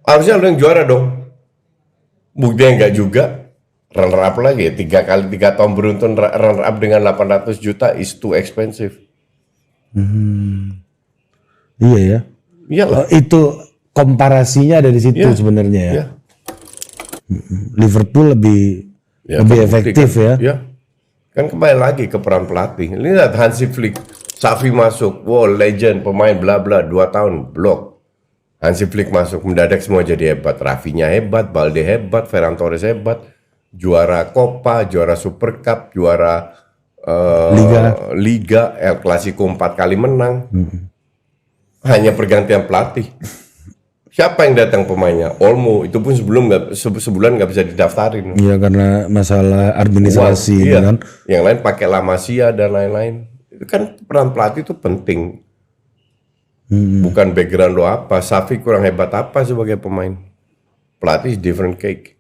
Harusnya lu yang juara dong. Buktinya enggak juga. Runner up lagi ya. 3 tahun beruntun runner up dengan 800 juta is too expensive. Iya ya. Iyalah. Itu komparasinya ada di situ Iya. sebenarnya ya. Ya. Liverpool lebih Ya, lebih terbukti efektif kan. ya. Ya. Kan kembali lagi ke peran pelatih. Lihat Hansi Flick. Xavi masuk. Wow, legend, pemain bla bla 2 tahun blok. Hansi Flick masuk, mendadak semua jadi hebat. Rafinya hebat, Balde hebat, Ferran Torres hebat, juara Copa, juara Super Cup, juara Liga, El Clasico 4 kali menang. Hanya pergantian pelatih. Siapa yang datang pemainnya? Olmo, itu pun sebulan nggak bisa didaftarin. Iya karena masalah Uang, administrasi iya. kan. Yang lain pakai La Masia dan lain-lain. Itu kan peran pelatih itu penting. Bukan background lo apa, Xavi kurang hebat apa sebagai pemain. Pelatih is different cake.